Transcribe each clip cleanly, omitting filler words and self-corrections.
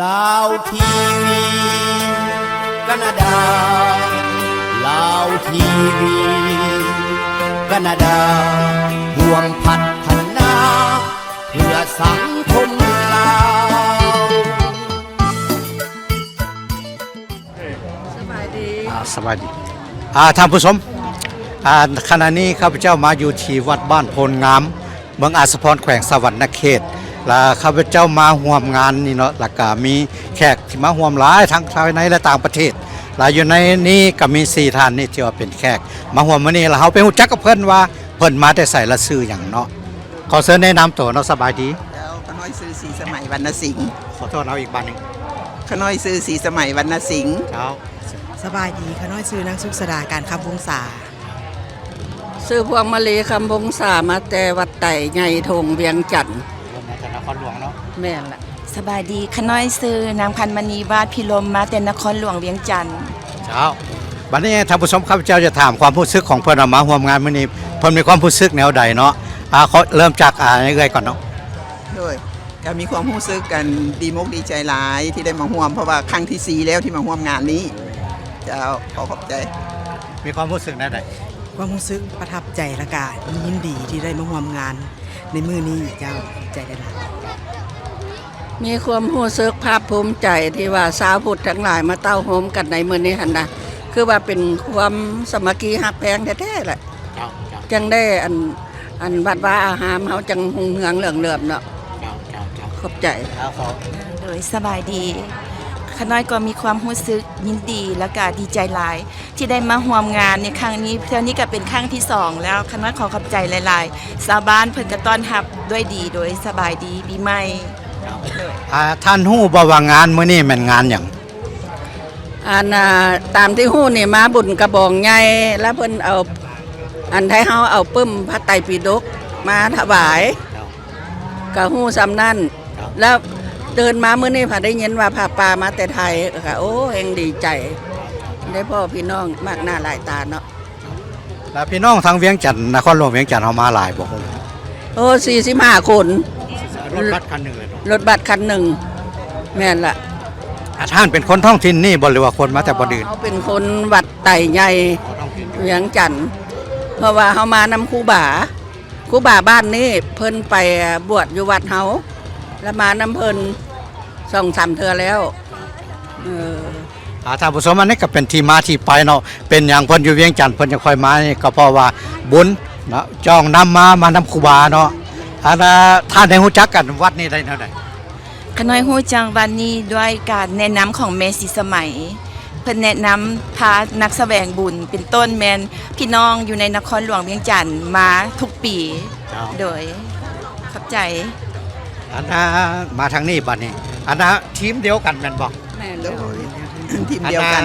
ลาวทีวีแคนาดาลาวทีวีแคนาดาห่วงพัฒนาเพื่อสังคมลาวสบายดีท่านผู้ชมขณะนี้ข้าพเจ้ามาอยู่ที่วัดบ้านโพลงามเมืองอาสาพรแขวงสวรรณเขตและข้าพเจ้ามาร่วมงานนี่เนาะแล้วก็มีแขกที่มาร่วมหลายทั้งภายในและต่างประเทศและอยู่ในนี้ก็มี4ท่านนี่ที่ว่าเป็นแขกมาร่วมมื้อนี้แล้วเฮาไปฮู้จักกับเพิ่นว่าเพิ่นมาแต่ไสละชื่อหยังเนาะขอเชิญแนะนำตัวเนาะสบายดีแล้วขน้อยซื้อสีสมัยวรรณสิงห์ขอโทษเอาอีกบ้านนึงขน้อยซื้อสีสมัยวรรณสิงห์เจ้าสบายดีขน้อยซื้อนางสุขสดาการคำวงศาซื้อพวงมะลิคำพงษามาแต่วัดไต่ไงทงเวียงจันทน์มาจากนครหลวงเนาะแม่นละสบายดีขน้อยซื้อนางพันมณีวาดพิรมมาแต่นครหลวงเวียงจันทน์เจ้าบัดนี้ท่านผู้ชมข้าพเจ้าจะถามความรู้สึกของเพิ่นมาร่วมงานมื้อนี้เพิ่นมีความรู้สึกแนวใดเนาะเขาเริ่มจากเอื้อยก่อนเนาะด้วยก็มีความรู้สึกกันดีมกดีใจหลายที่ได้มาร่วมเพราะว่าครั้งที่4แล้วที่มาร่วมงานนี้จะขอบใจมีความรู้สึกแนวใดความรู้สึกประทับใจและก็ยินดีที่ได้มาร่วมงานในมื้อนี้เจ้าใจได้หลายมีความรู้สึกภาคภูมิใจที่ว่าสาวพุทธทั้งหลายมาเต้าโฮมกันในมื้อนี้หั่นนะคือว่าเป็นความสามัคคีฮักแพงแท้ๆแหละจังได้อันวัดว่าอาหารเฮาจังหงเหืองเหลืองเหลือมเนาะขอบใจโดยสบายดีขน้อยก็มีความรู้สึกยินดีและก็ดีใจหลายที่ได้มาร่วมงานในครั้งนี้เท่านี้ก็เป็นครั้งที่2แล้วขน้อยขอขอบใจหลายๆชาวบ้านเพิ่นก็ต้อนรับด้วยดีโดยสบายดีปีใหม่ท่านฮู้บ่ว่างานมื้อนี้แม่นงานหยังตามที่ฮู้นี่มาบุญกระบองใหญ่แล้วเพิ่นเอาอันไทยเฮาเอาปึ้มพระไตรปิฎกมาถวายก็ฮู้ซ้ำนั่นแล้วเดินมามื้อนี้พอได้ยินว่าพาป่ามาแต่ไทยค่ะโอ้แฮงดีใจได้พ่อพี่น้องมากหน้าหลายตาเนาะแล้วพี่น้องทางเวียงจันทน์นครหลวงเวียงจันทน์เฮามาหลายบ่โอ้45คนรถบัสคันนึงเลยรถบัสคันนึงแม่นล่ะท่านเป็นคนท้องถิ่นนี่บ่หรือว่าคนมาแต่บ่อื่นเขาเป็นคนวัดไต่ใหญ่เวียงจันทน์เพราะว่าเฮามานำครูบาบ้านนี้เพิ่นไปบวชอยู่วัดเฮาแล้วมานำเพิ่น2-3 เทื่อแล้วท่านผู้ชมอันนี้ก็เป็นที่มาที่ไปเนาะเป็นอย่างเพิ่นอยู่เวียงจันทน์เพิ่นจะค่อยมานี่ก็เพราะว่าบุญเนาะจ้องนำมานำครูบาเนาะท่านได้รู้จักกันวัดนี้ได้เท่าใดขน้อยฮู้จักวันนี้ด้วยการแนะนำของแม่ศรีสมัยเพิ่นแนะนำพานักแสวงบุญเป็นต้นแม่นพี่น้องอยู่ในนครหลวงเวียงจันทน์มาทุกปีโดยขอบใจมาทางนี้บัดนี้ทีมเดียวกันแม่นบ่แม่นทีมเดียวกัน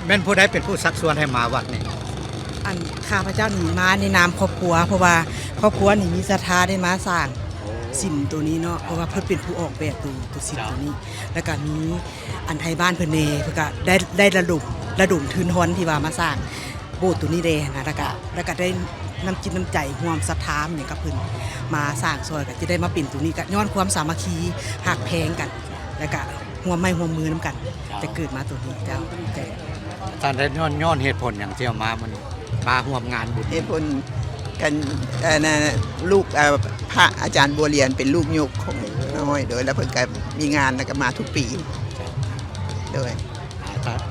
แม่นผู้ใดเป็นผู้ชักชวนให้มาวัดนี้ข้าพเจ้านี่มาในนามครอบครัวเพราะว่าครอบครัวนี่มีศรัทธาได้มาสร้างสิ่งตัวนี้เนาะเพราะว่าเพิ่นเป็นผู้ออกแบบตัวสิ่งตัวนี้แล้วก็มีอันไทยบ้านเพิ่นเน่เพิ่นก็ได้ระดมทุนทอนที่ว่ามาสร้างโบสถ์ตัวนี้เด้นะแล้วก็ได้น้ำจิตน้ำใจร่วมศรัทธาเนี่ยกับเพิ่นมาสร้างซอยก็จะได้มาเป็นตัวนี้ก็ย้อนความสามัคคีหักแพงกันแล้วก็ร่วมไม้ร่วมมือนำกันจะเกิดมาตัวนี้เจ้าท่านได้ย้อนเหตุผลอย่างที่เอามามันมาร่วมงานบุญเหตุผลกันลูกพระอาจารย์บัวเรียนเป็นลูกยุคของน้อยโดยแล้วเพิ่นก็มีงานแล้วก็มาทุกปีโดย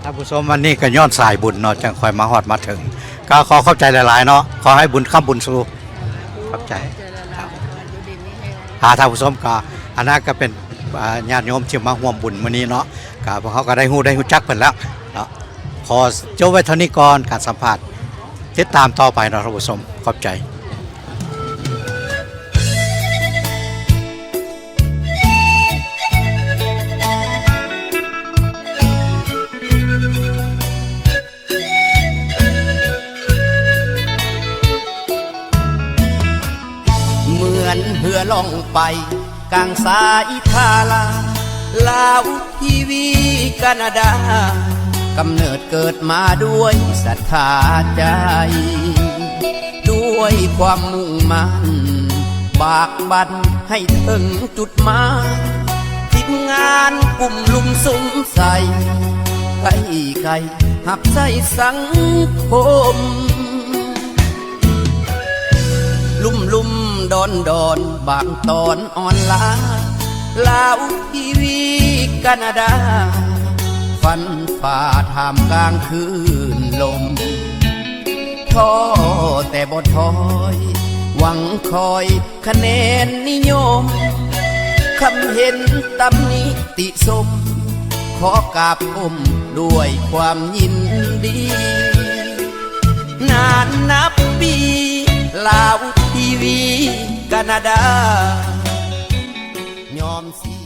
ท่านผู้ชมวันนี้ก็ย้อนสายบุญเนาะจังค่อยมาฮอดมาถึงก็ขอเข้าใจหลายๆเนาะขอให้บุญค้ำบุญสู่เข้าใจท่านผู้ชมก็อันนั้นก็เป็นญาติโยมที่มาร่วมบุญมื้อนี้เนาะก็พวกเขาก็ได้ฮู้จักเพิ่นแล้วเนาะขอจบไว้เท่านี้ก่อนการสัมภาษณ์ติดตามต่อไปเนาะท่านผู้ชมขอบใจเหมือนเหือล่องไปกลางสายทาลาวทีวีแคนาดากำเนิดเกิดมาด้วยศรัทธาใจด้วยความมุ่งมั่นบากบั่นให้ถึงจุดหมายที่ งานกลุ่มลุมสุมใส่ไก่หับใส่สังคมลุ่มดอนบางตอนอ่อนล้าลาวทีวีแคนาดาฟันฝ่าท่ามกลางคืนลมท้อแต่บ่ถอยหวังคอยคะแนนนิยมคำเห็นตำหนิติชมขอกราบก้มด้วยความยินดี นานนับปีลาวทีวีแคนาดายอมเสีย